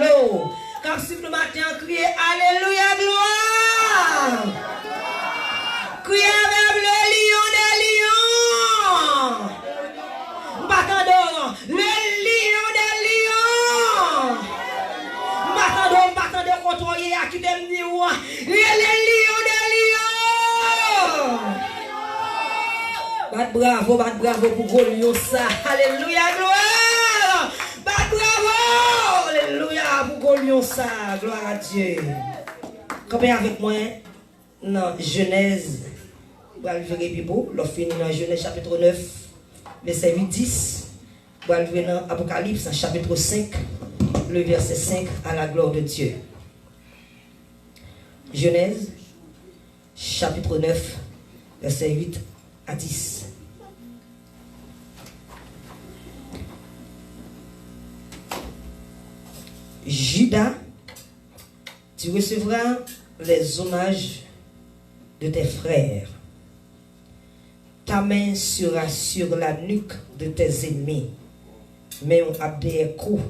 l'eau. Quand si le matin, criez Alléluia, gloire. Criez avec le lion des lions. M'attendons, le lion des lions. M'attendons, contrôler à qui t'aime dire, le lion des lions. Bat bravo pour Goliath ça. Alléluia, gloire. Bat bravo. Alléluia pour Goliath ça. Gloire à Dieu. Combien avec moi dans Genèse. Vous allez faire Bible, l'on finit dans Genèse chapitre 9, verset 8-10. Vous allez faire dans Apocalypse chapitre 5, le verset 5 à la gloire de Dieu. Genèse chapitre 9, verset 8 à 10. Judas, tu recevras les hommages de tes frères. Ta main sera sur la nuque de tes ennemis. Mais on a des coups.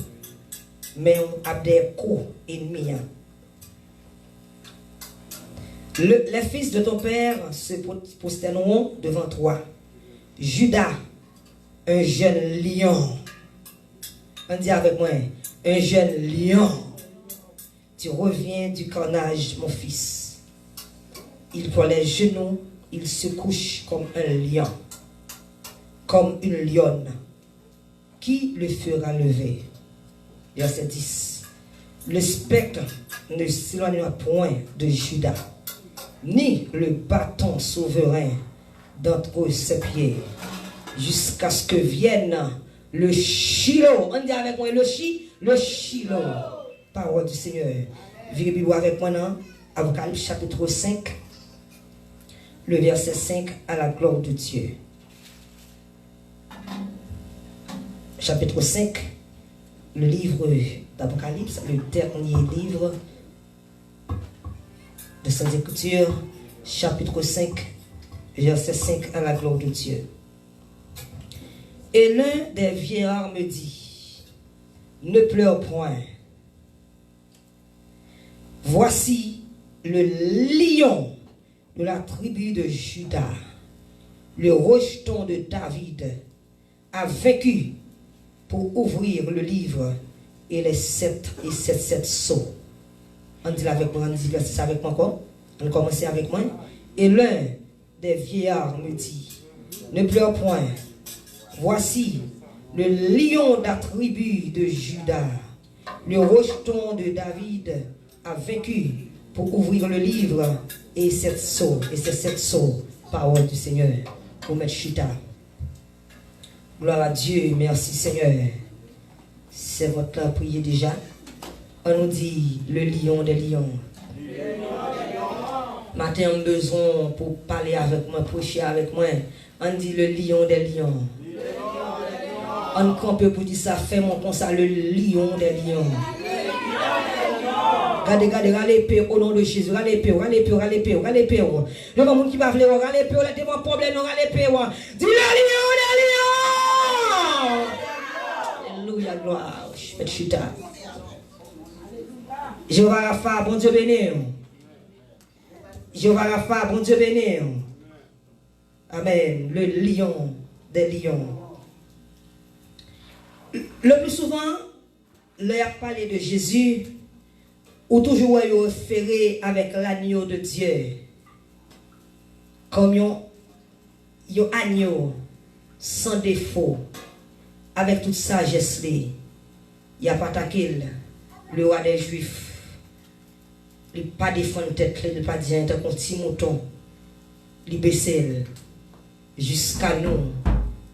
Ennemis. Les fils de ton père se prosterneront devant toi. Judas, un jeune lion. On dit avec moi, un jeune lion. Tu reviens du carnage, mon fils. Il prend les genoux, il se couche comme un lion, comme une lionne. Qui le fera lever? Verset 10. Le spectre ne s'éloignera point de Judas, ni le bâton souverain d'entre ses pieds, jusqu'à ce que vienne le Shiloh. On dit avec moi le Shiloh. Parole du Seigneur. Virez avec moi dans Apocalypse chapitre 5, le verset 5 à la gloire de Dieu. Chapitre 5, le livre d'Apocalypse, le dernier livre de Sainte Écriture, chapitre 5, verset 5 à la gloire de Dieu. Et l'un des vieillards me dit, ne pleure point. Voici le lion de la tribu de Juda, le rejeton de David, a vaincu pour ouvrir le livre et les 7 sceaux. On dit avec moi, on dit ça avec moi encore. On commence avec moi. Et l'un des vieillards me dit, ne pleure point. Voici le lion de la tribu de Juda, le rejeton de David, a vaincu pour ouvrir le livre et 7 sceaux. Et ces 7 sceaux, parole du Seigneur, pour mettre chita. Gloire à Dieu, merci Seigneur. C'est votre temps prier déjà. On nous dit le lion des lions. Matin, on a besoin pour parler avec moi, prêcher avec moi. On dit le lion des lions. On campe pour dire ça, fait mon constat, le lion des lions. Regardez l'épée au nom de Jésus. Regardez l'épée. Le monde qui va venir, regardez l'épée, là, c'est mon problème, regardez l'épée. Dis le lion des lions. Alléluia, gloire. Faites chita. Jéhovah Rapha, bon Dieu béni. Jéhovah Rapha, bon Dieu béni. Amen. Le lion des lions. Le plus souvent, l'on a parlé de Jésus, ou toujours référé avec l'agneau de Dieu. Comme un agneau sans défaut, avec toute sagesse, il n'y a pas attaqué le roi des Juifs. Il n'a pas défendu tête, il n'a pas dit un petit mouton. Il baissait jusqu'à nous,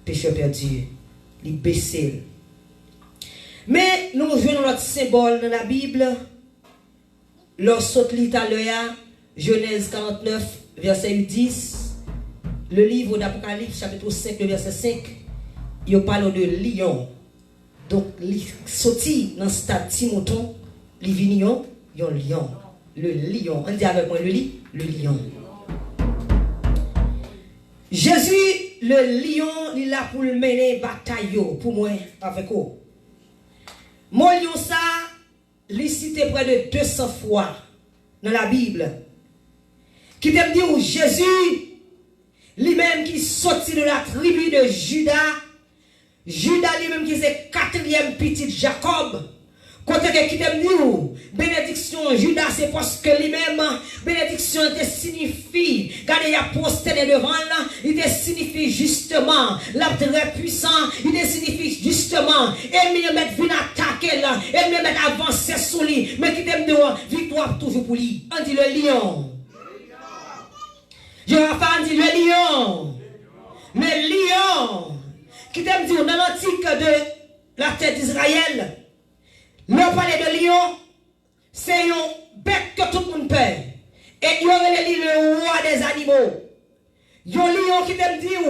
pécheurs perdus. Il baissait. Mais nous jouons notre symbole dans la Bible. Lorsque lit à l'heure, Genèse 49, verset 10, le livre d'Apocalypse, chapitre 5, le verset 5, il parle de lion. Donc, il sortit dans ce stade Timothon, il vient un lion. Le lion. On dit avec moi le lion. Jésus, le lion, il a pour mener bataille pour moi avec vous. Mon lion ça, cité près de 200 fois dans la Bible. Qui te dit où Jésus, lui-même qui sortit de la tribu de Judas, Judas lui-même qui est quatrième petit Jacob. Côté qui t'aime dit bénédiction Judas c'est parce que lui-même bénédiction te signifie quand il y a posté devant là il te signifie justement la très puissant il te signifie justement et mieux mettre venir attaquer là et mieux mettre avancer sous lui mais qui t'aime dit victoire toujours pour lui on dit le lion je vais pas dire le lion qui t'aime dit dans l'antique de la tête d'Israël. Le palais de lion, c'est une bête que tout le monde perd. Et il y aurait le roi des animaux. Il y a un lion qui t'aime dire,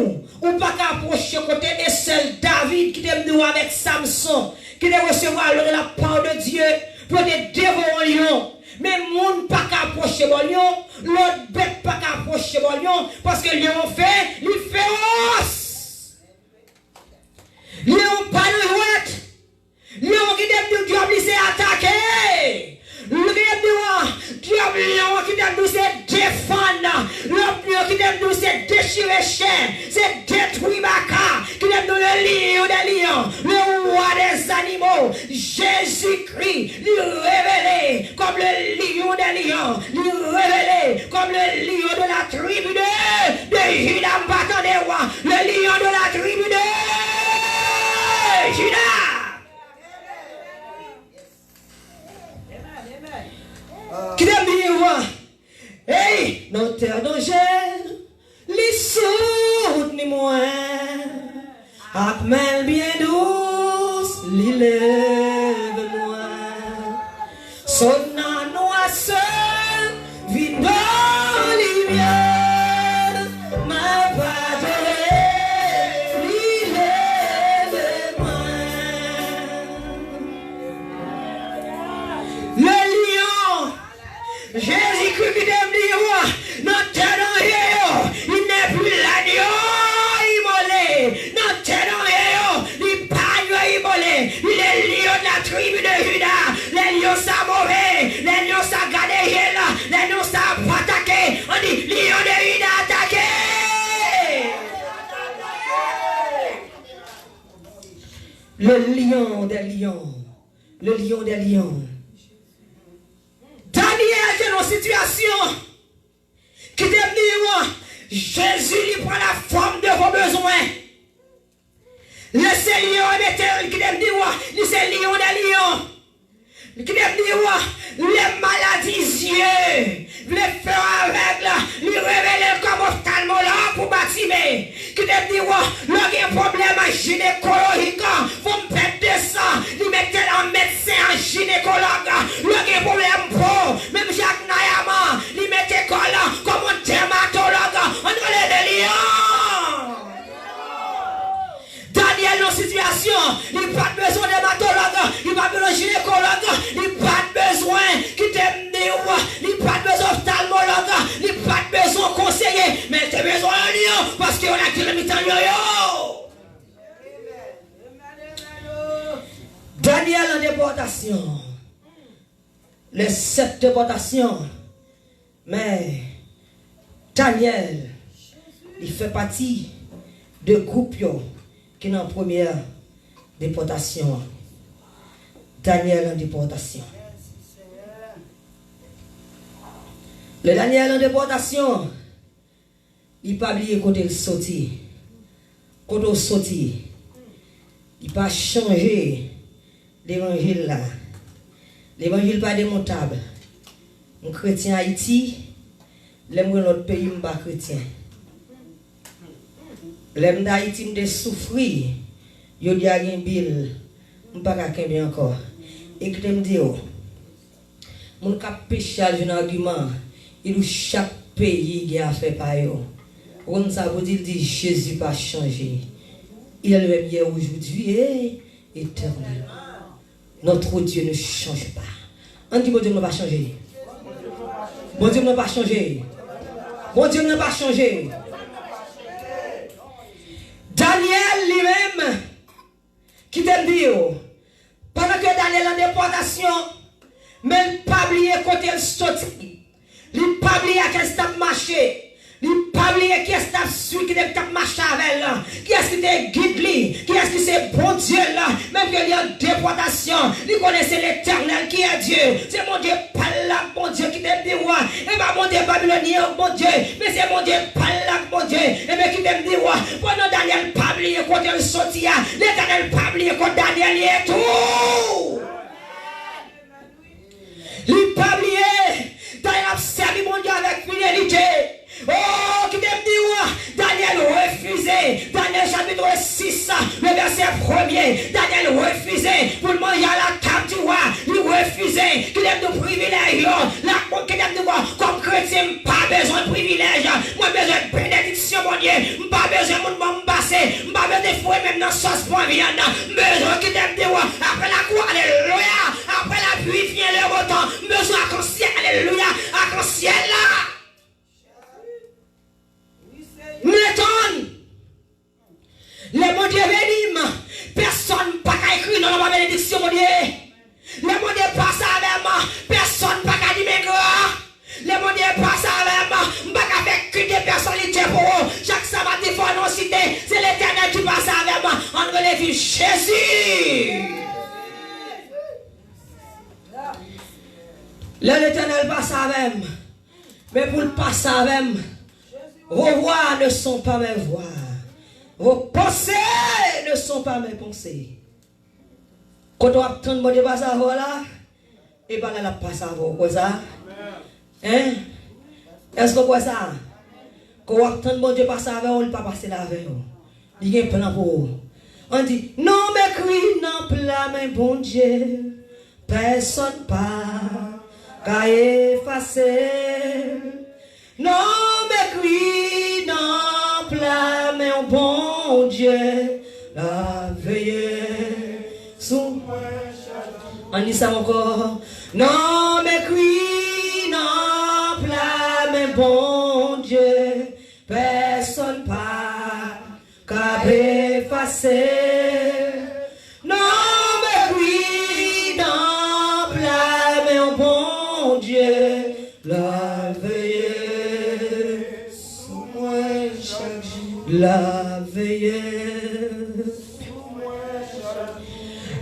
ou pas qu'à approcher côté et seul David qui t'aime dire avec Samson, qui doit recevoir la part de Dieu pour te dévorer un lion. Mais monde pas qu'à approcher mon lion, l'autre bête pas qu'à approcher mon lion, parce que le lion fait, il féroce. Lion pas de jouette. Lion qui t'aime dire Dieu c'est attaquer. Lion qui t'aime dire c'est défendre. Lion qui t'aime dire c'est déchirer chien. C'est détruire baka. Qui t'aime dire le lion des lions. Le roi des animaux. Jésus-Christ. Lui révélé comme le lion des lions. Lui révélé comme le lion de la tribu de Judas. Le lion de la tribu de Judas. Qui t'aime dire, hey, dans terre danger, les soutenez-moi, avec bien douce, lève-moi, sonnant noir seul, vide dans les miens, ma patrie, lève-moi. Le lion, Jésus-Christ qui t'aime dire, notre terre il n'est plus l'agneau immolé. Notre terre il pas immolé. Il est lion de la tribu de Judas. Les lions sont mauvais. Les lions sont gardés là. Les lions sont attaqués. On dit lion de Judas attaqué. Le lion des lions. Le lion des lions. Daniel est dans une situation qui dit Jésus lui prend la forme de vos besoins. Le Seigneur est qui dit c'est lion des lions. Qui dit les maladies yeux, les faire avec là, lui révéler comme ophtalmologue pour bâtiment. Qui dit le problème gynécologique, vous me faites de ça, lui mettez un médecin en gynécologue, le problème pour, même Jacques Nayama, lui mettez comme un dermatologue, on relève les lions. Daniel dans une situation, il n'a pas besoin de dermatologue, il n'a pas besoin de gynécologue, il n'a pas besoin qui t'aime dire, il n'a pas besoin d'ophtalmologue, il n'a pas besoin de conseiller, mais il a besoin de lion parce qu'on a qui le mitan yo. Daniel en déportation, les 7 déportations, mais Daniel, il fait partie de groupe qui est en première déportation. Daniel en déportation. Le Daniel en déportation, il n'a pas oublié côté il sorti. Côté il sorti, il n'a pas changé l'évangile là. L'évangile n'est pas démontable. Un chrétien Haïti, l'aime notre pays, je ne suis pas chrétien. L'aime d'Haïti, je souffrir. Je dis à un bill, je ne suis pas bien encore. Et que je me dis, mon cap péché un argument, il ou chaque pays qui a fait par eux. On ça veut dire Jésus pas changé. Il est le même hier, aujourd'hui et éternellement. Notre Dieu ne change pas. On dit, mon Dieu ne va pas changer. Mon Dieu ne va pas changer. Mon Dieu ne va pas changer. Daniel lui-même, qui te dit, pendant que Daniel en déportation, Mais il pas oublié côté le sorti. Il pas oublié à quel stade marché. Il pas oublié qui est celui qui est marché avec là. Qui est-ce qui te guide lui? Qui est-ce qui c'est bon Dieu là? Même qu'il y a une déportation. Il connaissait l'éternel qui est Dieu. C'est mon Dieu, pas là, mon Dieu qui t'aime dit ouais. Et pas mon Dieu babylonien, mon Dieu. Mais c'est mon Dieu, pas là, mon Dieu. Et bien qui t'aime dit ouais. Pendant Daniel pas oublié quand il sortit. L'éternel pas oublié quand Daniel y est tout. Il pas oublié. Daniel a servi mon Dieu avec fidélité. Oh, qui t'aime dit, Daniel refusé. Daniel chapitre 6, le verset 1er. Daniel refusé pour manger à la table du roi. Il refusé. Qu'il aime de privilèges. La qui aime de voir comme chrétien, pas besoin de privilèges. Moi, besoin de bénédiction, mon Dieu. Pas besoin de mon passé. Pas besoin de fouet même dans sauce pour viande. Besoin qui t'aime de voir après la croix, alléluia. Après la pluie vient le retour. Besoin à qu'on ciel, alléluia. À qu'on ciel là. M'étonne. Les mon Dieu béniment. Personne pas qu'à écrire dans ma bénédiction, mon Dieu. Les mon Dieu passe avec moi. Personne pas qu'à dire mes gars. Les mon Dieu passe avec moi. Pas qu'à faire que des personnalités pour eux. Chaque sabbat des fois non cité. C'est l'éternel qui passe avec moi. On relève Jésus. L'éternel passe avec moi. Mais pour le passer avec moi. Vos voix ne sont pas mes voix. Vos pensées ne sont pas mes pensées. Quand on attend mon Dieu passer à vous là, et bien là, passe à vous. Quoi ça? Hein? Est-ce que quoi ça? Quand on attend mon Dieu passer à vous, on ne peut pas passer là avec vous. Il y a un plan pour vous. On dit, non, mais crie, non, plat, mais bon Dieu. Personne pas qu'à effacer. Non, mais crie, non, plat, mais un bon Dieu, la veille sous moi. On dit ça encore. Non, mais crie, non, plat, mais bon Dieu, personne pas qu'à effacer. Non, mais crie, non, plat, mais un bon Dieu, la veille. La veille.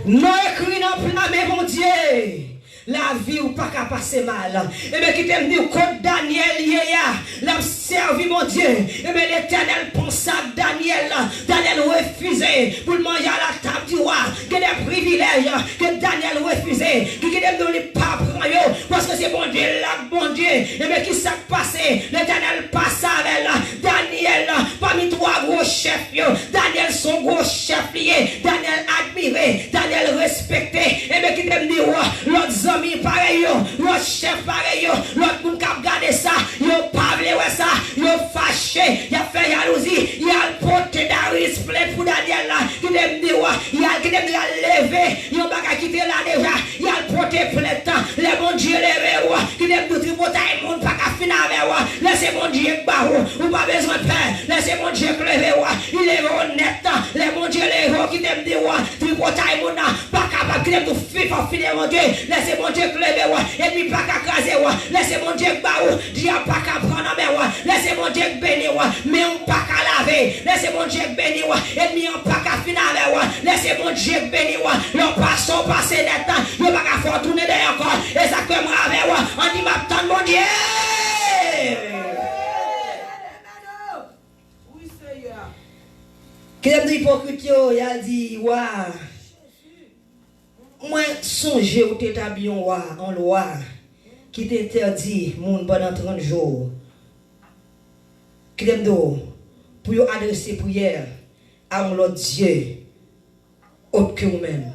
Non écrit dans plein, mais bon Dieu. La vie ou pas qu'à passer mal. Et bien qui t'aime dire contre Daniel, l'a servi mon Dieu. Et bien l'éternel pense à Daniel. Daniel refusé pour manger à la table du roi. Que des privilèges que Daniel refusé. Qui t'aime dire les pas prendre parce que c'est bon Dieu là, bon Dieu. Et bien qui s'est passé? L'éternel passe avec Daniel parmi trois gros chefs. Daniel son gros chef lié. Daniel admiré. Daniel respecté. Et bien qui t'aime dire l'autre amis pareil, l'autre chef pareil, l'autre monde qui a regardé ça, il a parlé ouais ça, il a fâché, il a fait jalousie, il a porté Darius plainte pour Daniel là, il a dit il a levé, il a pas quitté là déjà, il a porté plainte, les bon Dieu levé, il a dit tributaire monde pas qu'à finir avec laissez mon Dieu barou, ou pas besoin de pain, laissez mon Dieu lever, il est honnête, les bon Dieu levé, qui t'aime dit tributaire monde pas capable de finir mon Dieu, laissez mon Dieu lever, et puis pas qu'à craser, laissez mon Dieu barou, Dieu pas qu'à prendre en main, laissez mon Dieu bénir, mais on pas qu'à laver, laissez mon Dieu bénir, et puis on pas qu'à finir avec, laissez mon Dieu bénir, l'on passe au passé net, on pas qu'à faire tourner derrière encore, et ça que moi avec, on dit m'attend mon Dieu. Qu'est-ce que l'hypocrite il a dit, waouh. Moi, songe où t'établis en loi qui t'interdit moun pendant 30 jours. Qui t'aime pour adresser prière à un autre Dieu autre que vous-même.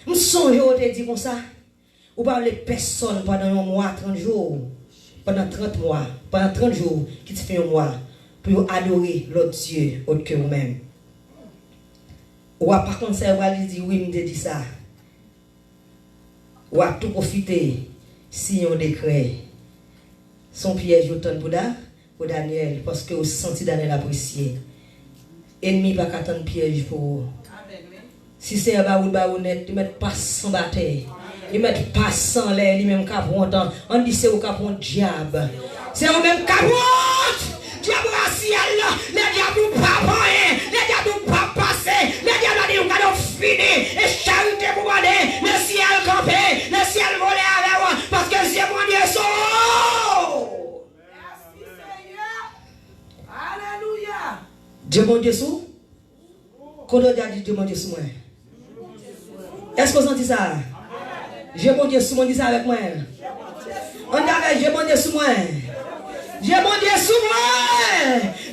Je songe où te dit comme ça. Ou parlez personne pendant un mois, 30 jours. Pendant 30 mois, pendant 30 jours, qui te fait un mois pour adorer l'autre Dieu autre que vous-même. Ou par contre, ça va lui dire, oui, je dis ça. Ou à tout profiter si on décret. Son piège au temps pour Daniel, parce que vous sentez Daniel apprécié. Ennemi pas qu'attendre piège pour vous. Si c'est un baoul net, tu mets pas sans bataille. Ils mettent pas sans l'air, ils même capon. On dit c'est au capon diable. C'est au même capon. Diable à ciel, les diables pas rien, les diables pas passer, les diables dit on a fini, et charité pour moi, le ciel campé, le ciel volé avec moi, parce que c'est mon Dieu sous. Merci Seigneur. Alléluia. Dieu mon Dieu sous. Quand on dit Dieu mon Dieu sous moi. Est-ce que vous sentez ça? Dieu mon Dieu sous moi, dit ça avec moi. On dit avec Dieu mon Dieu sous moi. Dieu mon Dieu sous moi.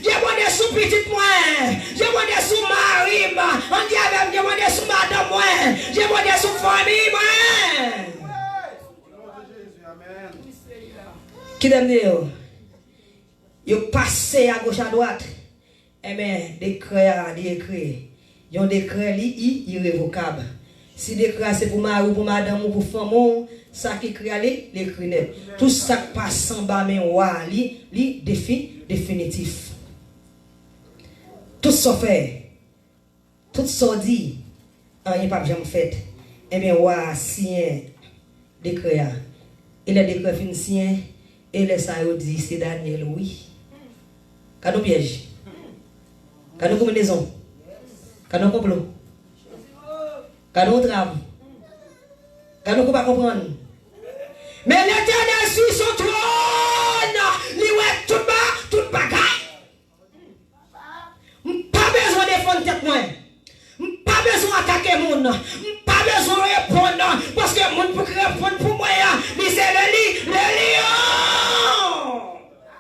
Dieu mon Dieu sous petite moi. Dieu mon Dieu sous Marie. On dit avec Dieu mon Dieu sous madame moi. Dieu mon Dieu sous famille moi. Qui t'aime Dieu? Ils passent à gauche à droite. Eh bien, décret, décret. Ils ont décret irrévocable. Si décret c'est pour Marie ou pour madame ou pour femme, ça qui crée les net. Tout ça passe en bas, mais li définitif. Tout ça fait, tout ça dit, rien pas jamais fait. Eh bien, sien décret. Il a décret fin sien, et le ça dit c'est Daniel, oui. Cadeau piège. Cadeau combinaison. Cadeau complot. Cadeau trame. Cadeau qu'on pas comprendre. Mais l'Éternel sur son trône, lui ouais tout bagaille. Pas besoin de défendre tête moi. Pas besoin d'attaquer mon. Pas besoin de répondre parce que mon peut répondre pour moi. Mais c'est le lion.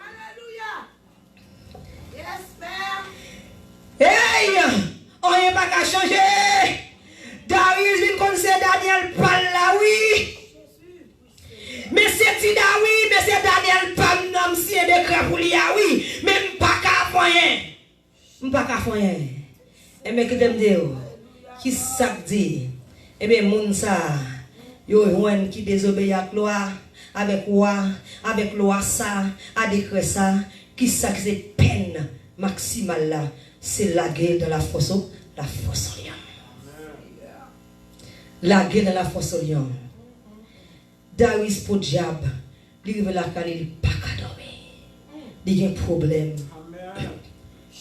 Alléluia. Yes, Père. Hey, on n'est pas qu'à changer. Darius vient comme c'est Daniel parle là, oui. Mais c'est Tida, oui, mais c'est Daniel parle non, si un décret pour lui, oui. Mais pas qu'à faire. Pas qu'à faire. Et mais que t'aime dire, qui ça dit? Eh bien, moun ça, yo yon qui désobéit à loi, avec loi ça, à décret ça, qui ça qui c'est peine maximale là, c'est la guerre dans la fosse au lion. La guerre dans la fosse au lion. Darius pour diable, il arrive la calle, il pas qu'à dormir. Il y a un problème.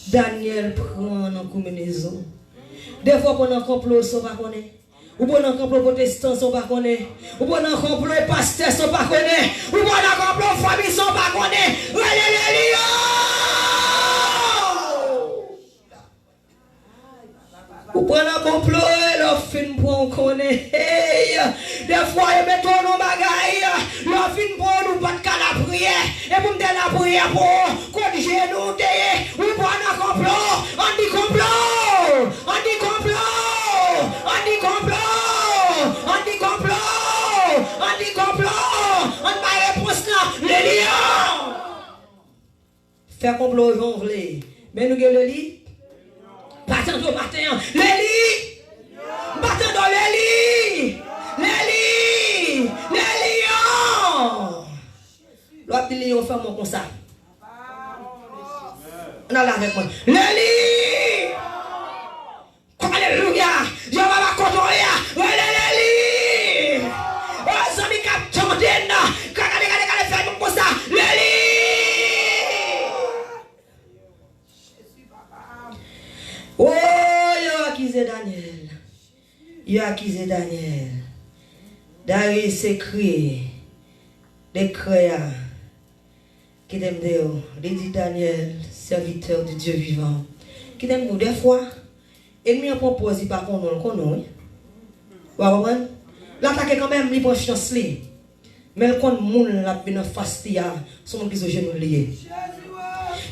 Daniel prend en combinaison. Des fois, pendant un complot, ils ne pas connaître. Ou pendant un complot protestant, ils ne pas connaître. Ou pendant un complot pasteur, ils ne pas connaître. Ou pendant un complot famille, ils ne pas connaître. Ou pendant un complot, leur fin pour connaître. Des fois, ils mettent nos bagailles. Leur fin pour nous pas de la prière. Et pour me dire la prière pour corriger nous. Ou pendant un complot, on dit complot. On dit complot. On dit complot. On dit complot. On dit complot. On m'a réponse là. Les lions. Faire complot, ils vont voler. Mais nous avons le lit. Battant au matin. Les lits. Battant dans les lits. Les lits. Les lions. L'autre lion fait mon comme ça. On a là avec moi. Les lits. Alléluia. Je vais la contrôler. Les lits. Oh, ça m'y cap tondine. Regardez, faire comme ça. Les lits. Oh, il a accusé Daniel. Il a accusé Daniel. Darius écrit des créas qui t'aime Dieu. Il dit Daniel, serviteur de Dieu vivant. Qui t'aime des fois. Ennemi en propose, il pas qu'on nous. Vous comprenez? L'attaque quand même, il prend chance. Mais quand le monde l'a bien face, il y a son monde qui se genou lié.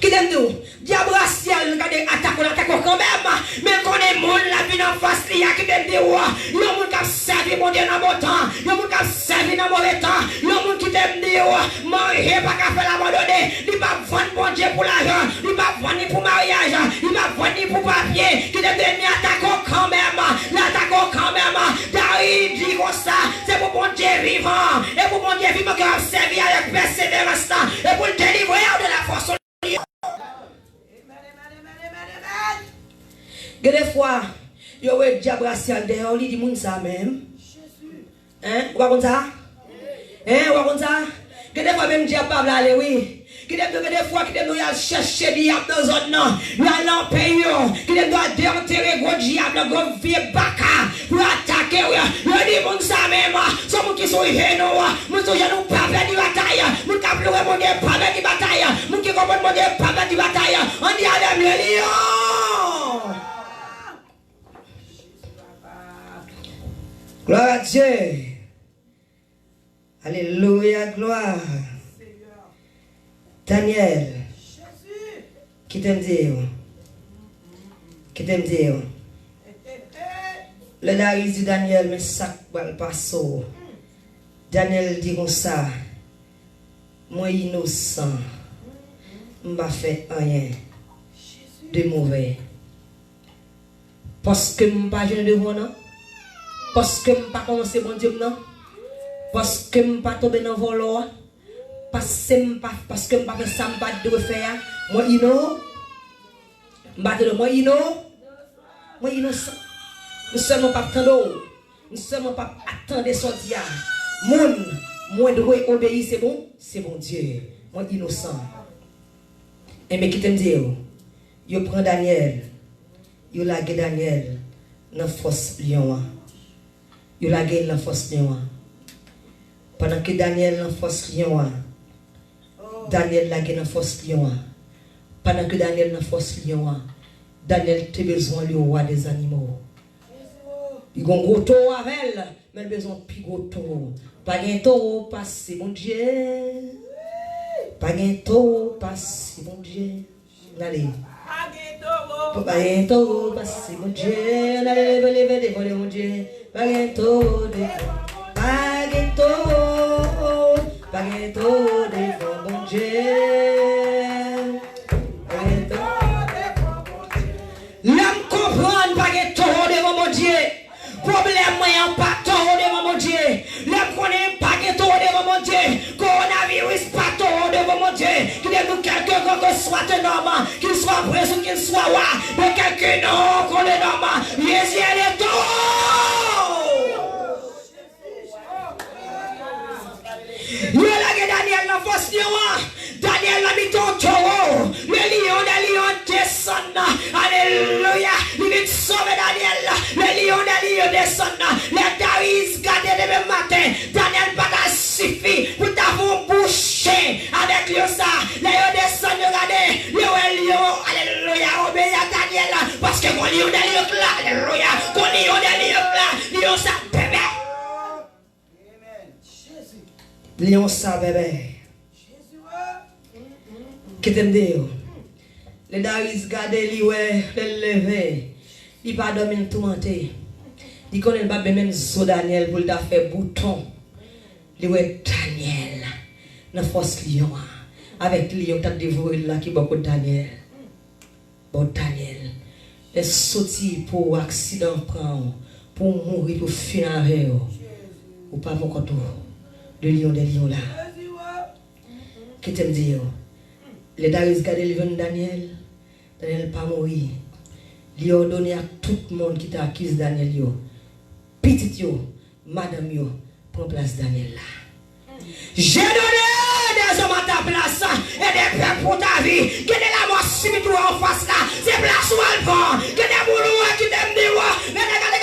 Qui t'aime nous? Diable racial, regardez, attaque quand même. Mais quand le monde l'a bien face, il y a qui t'aime nous? Il y a un monde qui a servi mon Dieu dans bon temps. Il y a un monde qui a servi dans mauvais temps. Il y a un monde qui t'aime nous. Manger, pas qu'à faire l'abandonner. Il va vendre mon Dieu pour l'argent. Il va vendre pour mariage. Il va vendre pour papier. Qui t'aime nous? Attaque quand même. L'attaque quand même. David dit comme ça. C'est pour mon Dieu vivant. Et pour mon Dieu vivant qui a servi avec persévérance. Et pour le délivrer de la force. Des fois, il y a un diable racial dehors, il dit moun ça même. Hein? Ou pas comme ça? Hein? Ou pas comme ça? Que des fois même diable pas aller, oui. Qui des fois qui nous y chercher diable dans zone non. Nous allons payer. Qui des doit déterrer gros diable, gros vieux baka pour attaquer. Nous dit mon ça même. Sont moun qui sont héros. Moun sont nous pas faire de bataille. Moun qui pleure mon pas faire de bataille. Moun qui comprend mon pas faire de bataille. On dit avec le lion. Gloire à Dieu. Alléluia, gloire. Daniel, qui t'aime dire? Qui t'aime dire? Le Darius dit Daniel, mais ça va le passer. Daniel dit comme ça, moi innocent, je ne vais pas faire rien de mauvais. Parce que je ne vais pas jeûner devant non? Parce que je ne vais pas commencer mon Dieu non? Parce que je ne vais pas tomber dans le vol. Parce que je ne vais pas faire ça, je ne vais pas faire. Moi, innocent. Moi, innocent. Nous ne sommes pas attendre. Nous ne sommes pas attendre sortir. Moi, je dois obéir, c'est bon Dieu. Moi, innocent. Et mais qui t'aime dire, je prends Daniel, je lâche Daniel dans la fosse lion. Je lâche dans la fosse lion. Pendant que Daniel dans la fosse lion. Daniel l'a gagné dans force lion. Pendant que Daniel dans force lion, Daniel a besoin du roi des animaux. Il a un gros taureau avec elle, mais il a besoin de plus gros taureau. Pas de taureau passé, mon Dieu. Pas de taureau passé, mon Dieu. Allez. Pas de taureau passé, mon Dieu. Allez, lever, mon Dieu. Pas de taureau, pas de taureau, pas de taureau, mon Dieu. L'homme comprend pas que taureau devant mon Dieu. Problème moyen pas taureau devant mon Dieu. L'homme connaît pas que taureau devant mon Dieu. Coronavirus pas taureau devant mon Dieu. Qu'il y ait quelqu'un que soit un homme, qu'il soit prince ou qu'il soit roi, mais quelqu'un non qu'on est homme. Jésus est taureau. Yo la Daniel la force lion. Daniel la mis ton taureau. Le lion descend. Alléluia. Il vient sauver Daniel. Le lion descend. Les Darius gardent demain matin. Daniel pas qu'à suffit pour t'avoir bouché avec lui ça. Les lions descendent regarder. Lion. Alléluia. Obéis à Daniel. Parce que mon lion là. Alléluia. Mon lion là. Lion ça bébé. Lion ça bébé. Qui t'aime dire? Les Darius gardent lui, le lever. Il pas dormir tourmenté. Il connaît pas même so Daniel pour le faire bouton. Lui Daniel. Dans force lion. Avec lion t'as dévoré là qui beaucoup Daniel. Bon Daniel. Les sorti pour accident prend pour mourir pour finir avec ou pas pour tout. Le lion des lions là. Qui t'aime dire? Les Darius gardent le vent Daniel. Daniel pas mourir. Il a donné à tout le monde qui t'accuse Daniel yo. Petit yo, madame yo, prends place Daniel là. J'ai donné des hommes à ta place et des peuples pour ta vie. Qui est la mort si tu en face là. C'est place où elle prend. Qui est des boulot qui t'aime dire. Mais regardez.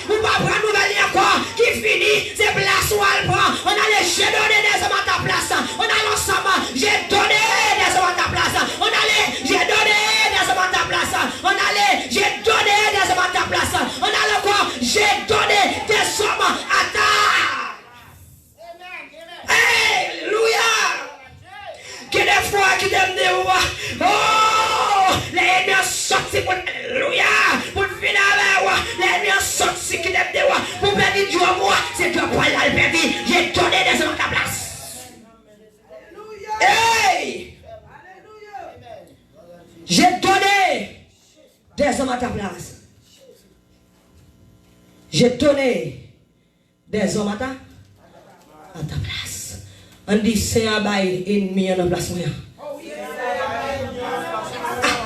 Vous pas prendre nouvelle encore. Qui finit. C'est place où elle prend. On a les j'ai donné des hommes à ta place. On a l'ensemble. J'ai donné des hommes à ta place. On a les j'ai donné des hommes à ta place. On a les j'ai donné des hommes à ta place. On a le quoi. J'ai donné des hommes à ta. Alléluia. Qui des fois qui t'aime de vous. Oh, les ennemis sortis pour alléluia. Pour finir avec moi. Les ennemis sortis qui t'aime de vous. Pour perdre du moi. C'est que pour la perdre. J'ai donné des hommes à ta place. Hey. J'ai donné des hommes à ta place. J'ai donné des hommes à ta place. On dit c'est un bail ennemi en place.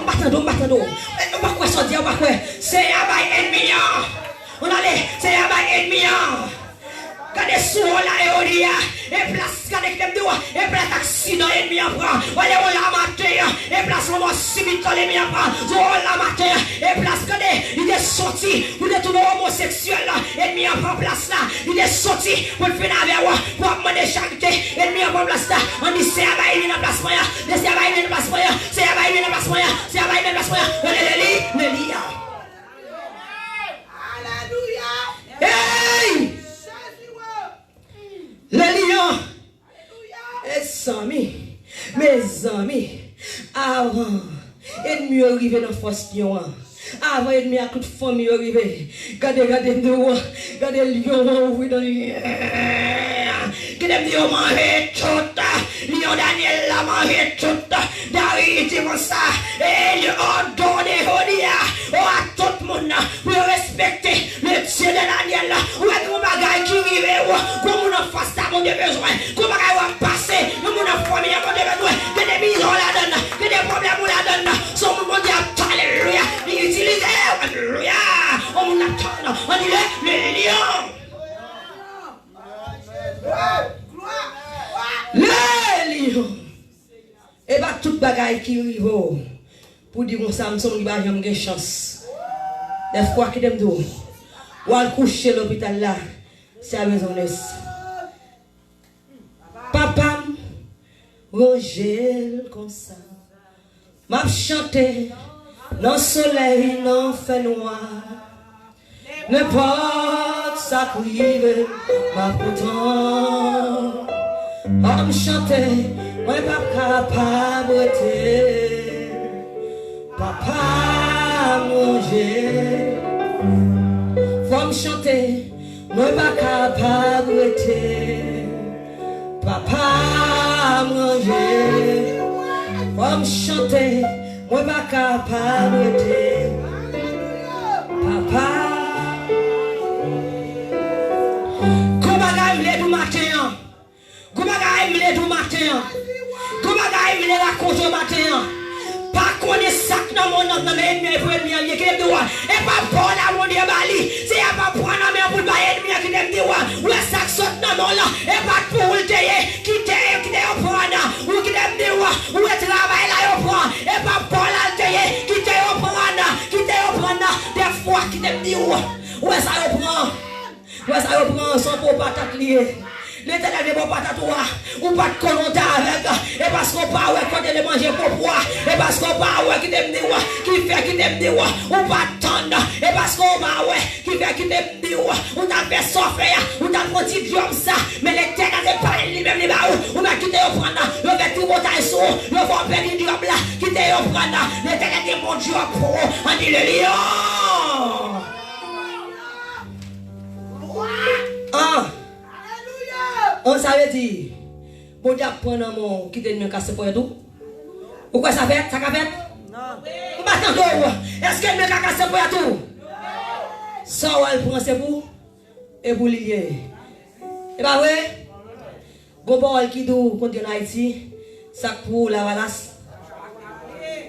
M'attendons. Pas quoi sortir, pas quoi. C'est un bail ennemi. On allait, c'est un bail ennemi. Gardez sous la Eolia. Et place, gardez que de et place accident ennemi en prend. Allez, on la matin. Et place le mot subit l'ennemi en prend. On la matin. Et place, gardez, il est sorti. Vous êtes tout homosexuel là. Ennemi en prend place là. Il est sorti pour finir avec moi. Pour demander charité. Ennemi en prend place là. On dit c'est à bailler dans place moyen. C'est à bailler dans place moyen. C'est à bailler dans place moyen. C'est à bailler dans place moyen. Le lion. Alléluia. Hey! Le lion. Mes amis, avant, ennemi arrivé dans force lion. Avant ennemi à toute famille arrivé. Regardez nous, regardez lion oui dans le. Regardez lion manger tout. Lion Daniel l'a mangé tout. David dit comme ça. Et il ordonne à tout le monde pour respecter le Dieu de Daniel. Où est-ce qu'on bagaille qui arrive? Comment on a face à mon besoin? Comment on va passer? Comment on a famille à mon besoin? Que des misons la donne, que des problèmes la donne. Son monde dit alléluia. Il utilise alléluia. On attend, on dit le lion. Le lion. Et bah toute bagaille qui arrive pour dire mon Samson il va jamais chance. Des fois qui t'aime tout. Ou al coucher l'hôpital là, c'est à maison laisse. Papa Roger comme ça. M'a chanté dans le soleil, dans le fait noir. N'importe ça crive, m'a pourtant. On chantait, moi pas capable de papa manger. Faut me chanter, moi pas capable de papa manger. Faut me chanter, moi pas capable de papa. Comment gagner du matin? Comment gagner du matin? Comment gagner raconter du matin? Pas connaître ça dans mon nom, mais ennemi pour ennemi qui est droit. Et pas pour la mon Dieu Bali. C'est pas pour la main pour pas ennemi qui est droit. Ou ça saute dans mon là. Et pas pour le tailler qui t'est au prendre. Ou qui t'est droit. Ou est travail là au prendre. Et pas pour la tailler qui t'est au prendre. Qui t'est au prendre. Des fois qui t'est droit. Où est ça au prendre? Où est ça au prendre sans pour patate liée. L'éternel ne va pas toi, ou pas de volonté avec, et parce qu'on pas ouais quand il manger pour toi, et parce qu'on pas ouais qui t'aime dire, qui fait qui t'aime dire, ou pas tendre, et parce qu'on pas ouais qui fait qui t'aime dire, ou t'as fait souffrir, ou t'as fait petit job ça, mais l'éternel n'est pas lui-même les baou, ou m'a quitté au prendre, le vêtement montagne sous, le vent péri du job là, quitté au prendre, l'éternel dit mon Dieu pour, on dit le lion. Ah. On savait dire, bon Dieu prend mon qui te casse pour tout. Pourquoi ça fait? Ça fait? Non. Est-ce qu'elle me casse pour tout? Ça elle prend c'est pour et pour lier. Et pas vrai? Bon qui do contre Haïti, ça pour la valasse.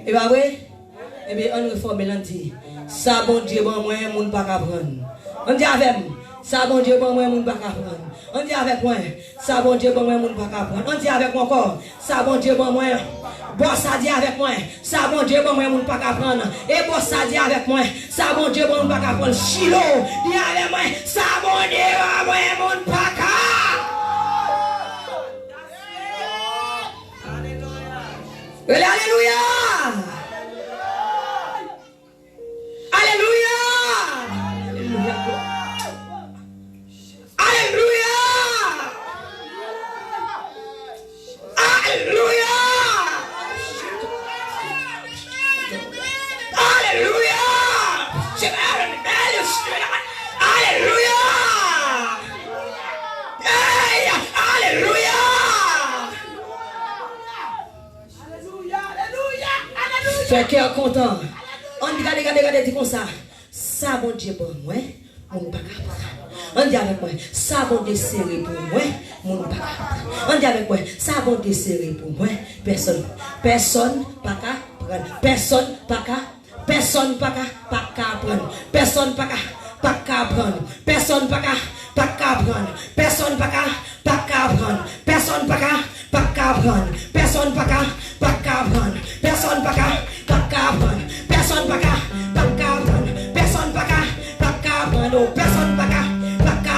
Et pas vrai? Eh bien on réforme l'anti. Ça bon Dieu bon moi moun pas prendre. On dit avec ça bon Dieu bon moi moun pas prendre. On dit avec moi, ça bon Dieu bon moi moun pas prendre. On dit avec moi encore, ça bon Dieu bon moi. Bon ça dit avec moi, ça bon Dieu bon moi moun pas prendre. Et bon ça dit avec moi, ça bon Dieu bon moun pas prendre. Chilo, dit avec moi, ça bon Dieu bon moi moun pas prendre. Alléluia. Alléluia. Alléluia. Alléluia. Alléluia. Alléluia. Alléluia. Hey, alléluia. Fait cœur content. On dit regardez dit comme ça. Ça bon Dieu pour moi, mon pas capable. On dit avec moi, ça bon Dieu serré pour moi, mon pas capable. On dit avec moi, ça bon Dieu serré pour moi, personne pas capable. Personne pas capable. Personne pas capable. Personne pas capable. Personne pas capable. Personne pas capable. Personne Personne pas qu'à prendre. Personne pas qu'à prendre. Personne pas qu'à prendre. Personne pas qu'à prendre. Personne pas qu'à prendre. Personne pas qu'à prendre. Personne pas qu'à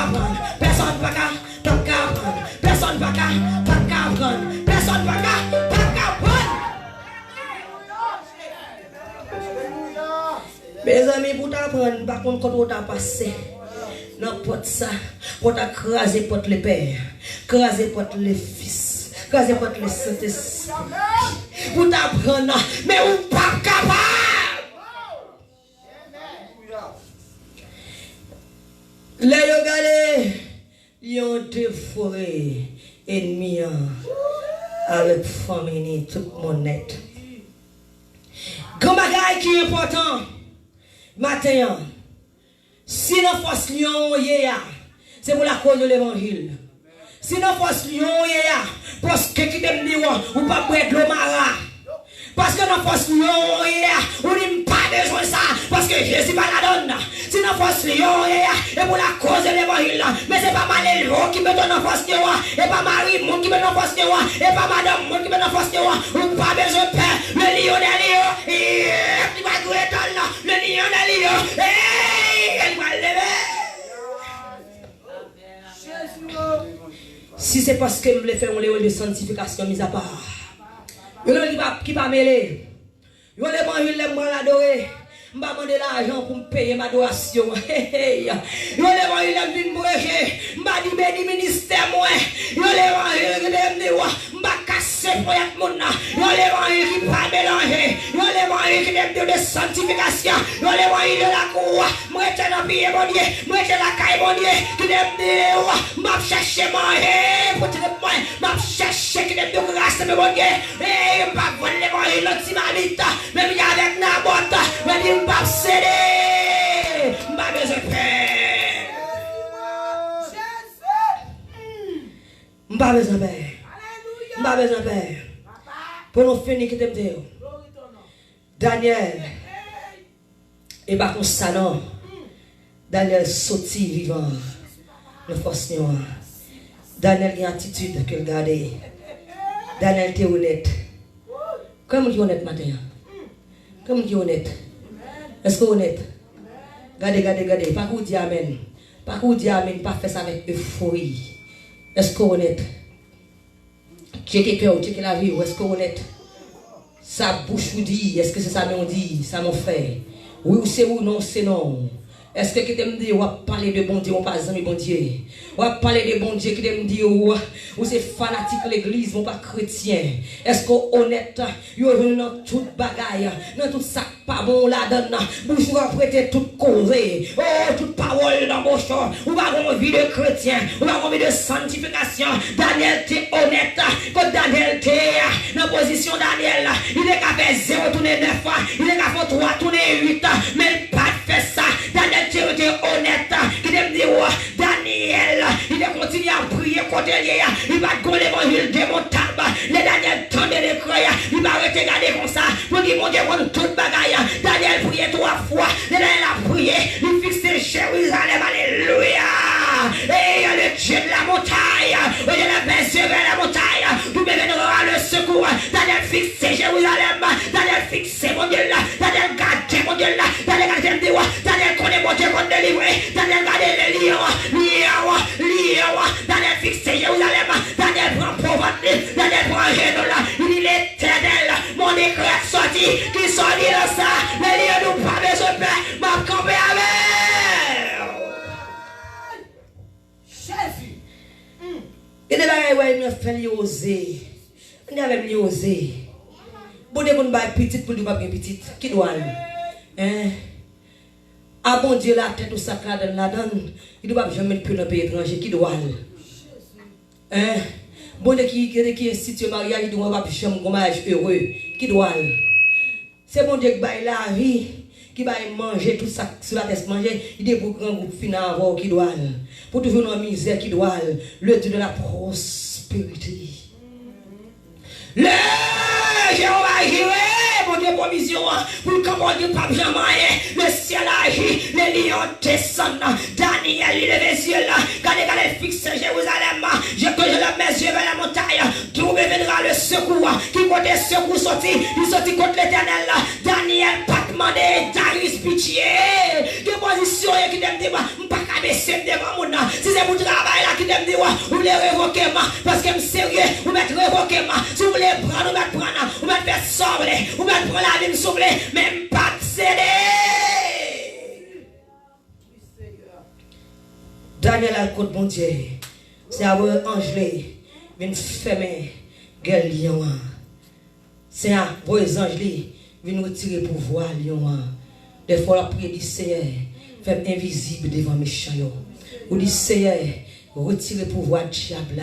prendre. Personne pas qu'à prendre. Personne pas qu'à prendre. Personne pas qu'à prendre. Mes amis, pour t'apprendre, par contre, quand on t'a passé, n'importe ça, pour t'écraser porte le père, craser porte le fils, craser porte le Saint-Esprit. Pour t'apprendre, mais on pas capable. Les regardez, ils ont déforé ennemi avec famille, tout le monde net. Grand bagage qui est important, matin, si nous faisons lion, c'est pour la cause de l'évangile. Si nous faisons lion, parce que qui t'aime dire, ou pas pour être le marat. Parce que nous faisons lion, on n'a pas besoin de ça, parce que Jésus va la donne. Si nous faisons lion, et pour la cause de l'évangile, mais c'est pas Malélo qui met dans force de roi, et pas Marie Moun qui met dans force de roi, et pas Madame Moun qui met dans force de roi, ou pas besoin de paix, le lion des lions, il va jouer dans là, le lion des lions, il va lever. Si c'est parce que je voulais faire un léon de sanctification mis à part, il y a qui va mêler, il y a l'évangile, les mois l'adorer. Je vais demander l'argent pour me payer ma adoration. Je vais demander une brèche. Je vais demander du ministère. Je vais demander de casser pour être mon. Je vais demander qui ne pas mélanger. Je vais demander qui de sanctification. Je vais demander de la cour. Je vais dans le pied, mon Dieu. Je vais dans la caille, mon Dieu. Qui je vais chercher manger pour te moi. Je vais chercher qui de grâce, mon Dieu. Et je ne vais pas voler l'évangile l'antimalite. Même avec Naboth. Je ne vais pas céder. Je n'ai besoin de paix. Je n'ai pas besoin de paix. Je n'ai pas besoin de paix. Pour nous finir, qui t'aime dire Daniel. Et pas comme ça, non. Daniel sorti vivant. Le force noir. Daniel a une attitude que regardez. Daniel était honnête. Comment tu es honnête matin? Comment tu es honnête? Est-ce que vous êtes honnête? Regardez. Pas que vous dites amen. Pas que vous dites amen. Pas faire ça avec euphorie. Est-ce que vous êtes honnête? Checkez le cœur, checkez la vie. Est-ce que vous êtes honnête? Sa bouche vous dit. Est-ce que c'est ça qu'on dit? Ça m'en fait. Oui ou c'est oui, non, c'est non. Est-ce que tu me dis, on va parler de bon Dieu, on passe dans le bon Dieu? On va parler de bon Dieu qui me dit, ou c'est fanatique l'église, on pas chrétien. Est-ce que honnête, vous venez dans toute bagaille, dans tout ça pas bon là-dedans, vous va prêter toute cause, toute parole dans vos champs, ou va avoir vie de chrétien, ou va avoir vie de sanctification. Daniel était honnête, quand Daniel était dans la position Daniel, il est capable de 0 tourner 9 fois, il est capable de 3 tourner 8, mais il pas fait ça. Daniel était honnête, il me dit, Daniel, il est continué à prier contre lui, il va gonfler l'évangile démontable, les Daniel tendait les croyants, il va arrêter de regarder comme ça, pour qu'il monte toute bagaille. Daniel priait 3 fois, Daniel a prié, il fixait Jérusalem, alléluia, et il y a le Dieu de la montagne, il y a la bergère de la montagne, vous me viendra le secours. Daniel fixait Jérusalem, Daniel fixait mon Dieu là, Daniel gardait mon Dieu là, Daniel gardait le roi, Daniel connaît mon Dieu qu'on délivrer, Daniel gardait les lions, Daniel fixait Jérusalem, Daniel prend pauvreté, Daniel prend genou là, il dit l'éternel, mon éclat sorti, qui sortit de ça, les lions nous pas besoin de paix, m'a campé avec. Jésus. Et de là, il me fait oser. Il a même osé. Bon, on va petite pour lui pas bien petite. Qui doit hein? Ah bon Dieu la tête ou ça dans la donne. Il doit pas jamais plus dans le pays étranger. Qui doit hein? Bon Dieu qui institue mariage, il doit pas jamais un mariage heureux. Qui doit c'est bon Dieu qui baille la vie, qui va manger tout ça sur la tête manger. Il dit pour grand groupe final avoir qui doit pour toujours dans la misère qui doit le Dieu de la prospérité. Le Jéhovah Jireh, mon Dieu, provision, pour que mon Dieu pas jamais, le ciel agit, les lion descend. Daniel, il lève les yeux là. Regardez, fixe Jérusalem. Je lève mes yeux vers la montagne. D'où me viendra le secours. Qui compte secours sorti? Il sortit contre l'éternel là. Daniel, pas demandé. Darius, pitié. De position qui t'aime dire, pas qu'à baisser devant mon nom. Si c'est mon travail là qui t'aime dire, vous voulez révoquer moi. Parce que je suis sérieux, vous mettez révoquer moi. Si vous voulez prendre, vous mettez prendre. Vous mettez faire sauver. Vous mettez prendre la vie, me sauver. Même pas de céder. Daniel a le côté bon Dieu. C'est à vous angelé. Vient fermer gueule lion. C'est à vous angelé. Vient retirer pouvoir lion. Des fois la prière du Seigneur. Fait invisible devant mes méchants. Ou dit Seigneur. Retirez pouvoir diable.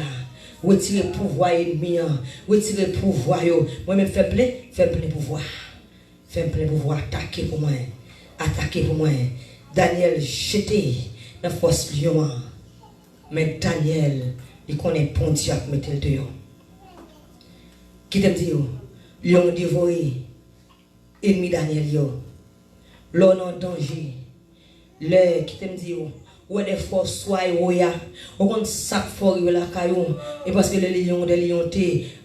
Retirez pouvoir ennemi. Retirez pouvoir. Moi-même fais plein pouvoir. Fais plein pouvoir. Attaquer pour moi. Attaquer pour moi. Daniel jeté. La force lion, mais Daniel, il connaît bon Dieu à mettre le dehors. Qui te dit, lion dévoré, ennemi Daniel, l'on en danger. Le qui te dit, ou des forces soit ya, ou quand ça fort la caillou, et parce que le lion de lion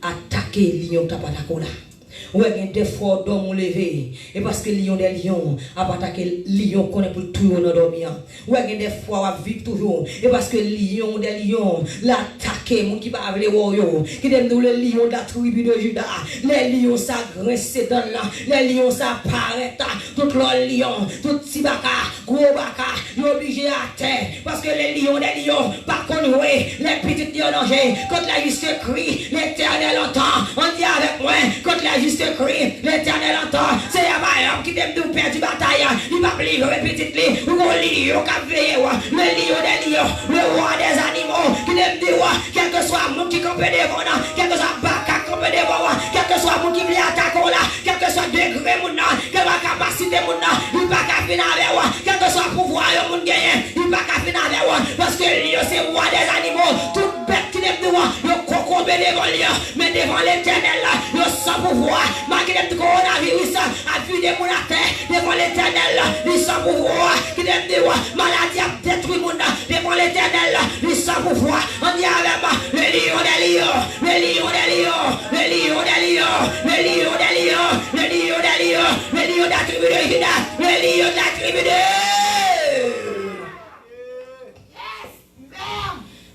attaqué lion tapatakola. Ou des fois d'homme levé et parce que lion des lions a attaqué lion connaît pour tout le monde dormir. Ou des fois vivre toujours et parce que lion des lions l'attaqué mon qui va avec les royaux qui aime nous le lion de la tribu de Juda. Les lions ça grince dans là, les lions ça paraît tout le lion, tout petit baka, gros baka, ils obligé à terre parce que les lions des lions par contre les petites lions danger quand la justice crie l'Éternel entend. On dit avec moi quand la justice crie, l'Éternel entend. C'est un homme qui t'aime nous perdre du bataille. Il va livrer petite lit, ou un lion qui a veillé, le lion des lions, le roi des animaux, qui t'aime dire, quel que soit le monde qui campe devant, quel que soit le bac qui campe devant, quel que soit le monde qui vient attaquer là, quel que soit le degré, quelle que capacité, il ne va pas finir avec moi, quel que soit le pouvoir, il ne va pas finir avec moi, parce que le lion c'est le roi des animaux, toute bête qui t'aime dire, le cocombe devant lui, mais devant l'Éternel là, le sans pouvoir. Malgré le coronavirus, a vu des mouns à terre, devant l'Éternel, ils sont pouvoir, qui aime des maladie a détruit le monde, devant l'Éternel, ils sont pouvoir. On dit avec moi, le lion des lions, le lion des lions, le lion des lions, le lion des lions, le lion des lions, le lion de la tribu de Juda, le lion de la tribu de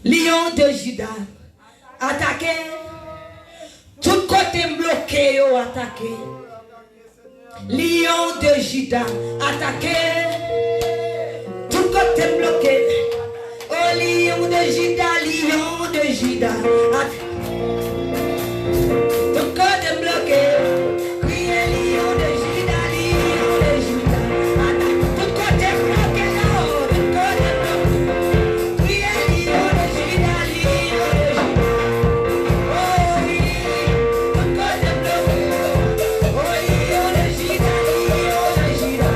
lion de Juda, attaqué. Tout côté bloqué, attaqué. Lion de Juda, attaqué. Tout côté bloqué. Oh, lion de Juda, lion de Juda. Tout côté bloqué. Criez lion de Juda, lion de Juda. Tout côté bloqué, tout côté bloqué. Criez lion de Juda, lion de Juda.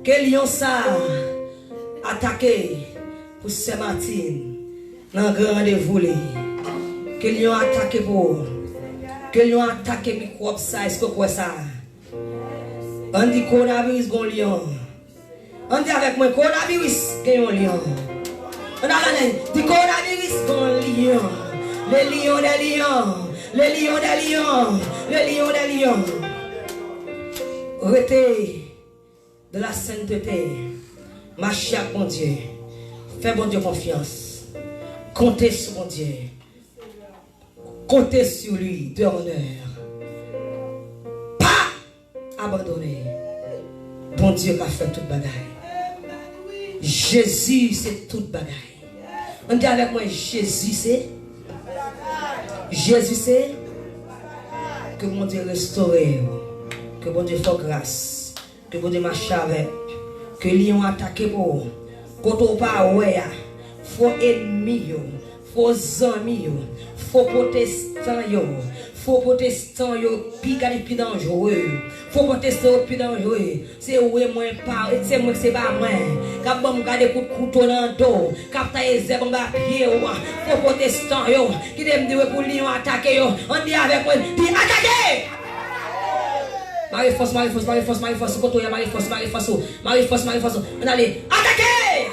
Que lion ça attaqué pour Saint-Martin dans le grand rendez-vous. Que lion attaqué pour. Que lion attaqué microbe ça. Est-ce que quoi ça? On dit coronavirus gon lion. On dit avec moi coronavirus gon lion. On a la dit coronavirus gon lion. Les lions des lions. Les lions des lions. Les lions des lions. Restez de la sainteté. Marchez avec mon Dieu. Fais bon Dieu confiance. Comptez sur mon Dieu. Comptez sur lui de honneur. Pas abandonner. Bon Dieu qui a fait toute bagaille. Jésus c'est toute bagaille. On dit avec moi Jésus c'est. Jésus c'est. Que mon Dieu restaure. Que bon Dieu fasse grâce. Que bon Dieu marche avec. Que lion attaque pour. Quand on pas ouais. Faux ennemis yo. Faux amis yo. Faux protestants yo. Faux protestants yo. Plus dangereux. Faux protestants plus dangereux. C'est ouais moi pas. C'est moi c'est pas moi. Quand bon garder coup de couteau dans le dos. Quand t'as zé bon ba pied yo. Faux protestants yo. Qui dem dire pour lion attaquer yo. On dit avec moi. Dit attaquer. Marie-Force, Marie-Force, Marie-Force, Marie-Force, Marie-Force, Marie-Force, Marie-Force, Marie-Force, on allez, attaquez!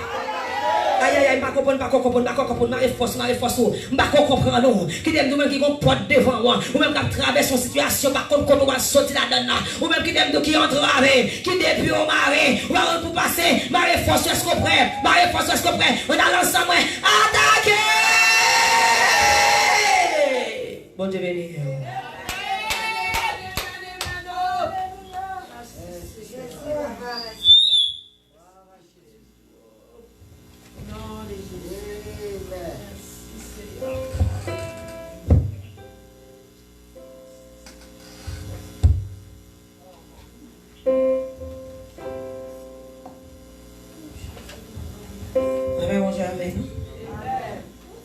Aïe aïe aïe, Marie-Force, Marie-Force, Mbako comprend non, qui t'aime nous-mêmes qui ont porte devant moi, ou même qui traverse une situation, par contre, qu'on va sortir là-dedans, ou même qui t'aime nous qui entre avec, qui depuis au mari, ou alors pour passer, Marie-Force, est-ce qu'on prêt? Marie-Force, est-ce qu'on prêt? On a l'ensemble, attaquez! Bon Dieu béni. Amen, mon Dieu, amen.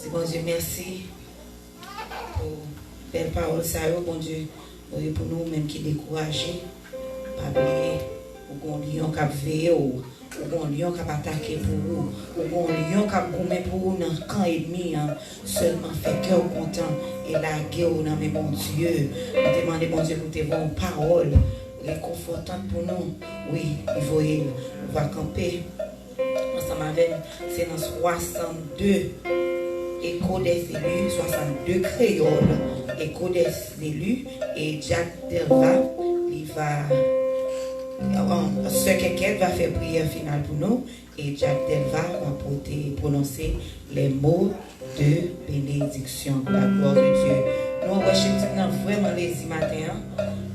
Dis bon Dieu, merci pour belle parole, ça, bon Dieu, pour nous même qui découragés, pas oublier, ou un lion qui a veillé, ou un lion qui a attaqué pour vous, ou un lion qui a gommé pour vous dans le camp ennemi, seulement fait cœur content et la guerre dans mes bon Dieu. Nous demandons, bon Dieu, pour tes bonnes paroles réconfortantes pour nous. Oui, il faut on va camper. Ensemble avec c'est dans 62 échos des élus, 62 créoles, échos des élus, et Jack Delva, il va, ce qu'elle va faire prière finale pour nous, et Jack Delva va prononcer les mots de bénédiction, la gloire de Dieu. Nous, nous vraiment les matin,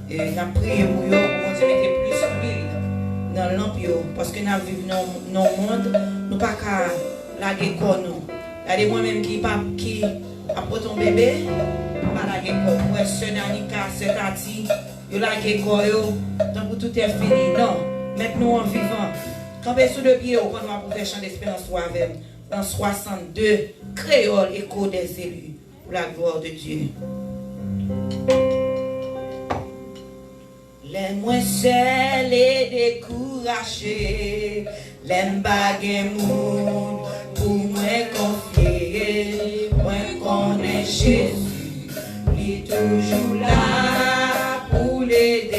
nous avons prié pour eux, pour Dieu mettre plus d'huile dans l'ampion, parce que nous vivons dans le monde, nous ne pouvons pas laguer corps nous. Il y a des moi-même qui apportent ton bébé, pas laguer corps. Moi, ce Danica, ce Tati, ils laguer corps, tant que tout est fini. Non, maintenant en vivant, campez sous le pied, on va pouvoir chanter d'espérance avec dans 62 créoles écho des élus, pour la gloire de Dieu. Les moins seuls et découragés, les bagues moun pour moi confier, moi connais Jésus, il est toujours là pour l'aider.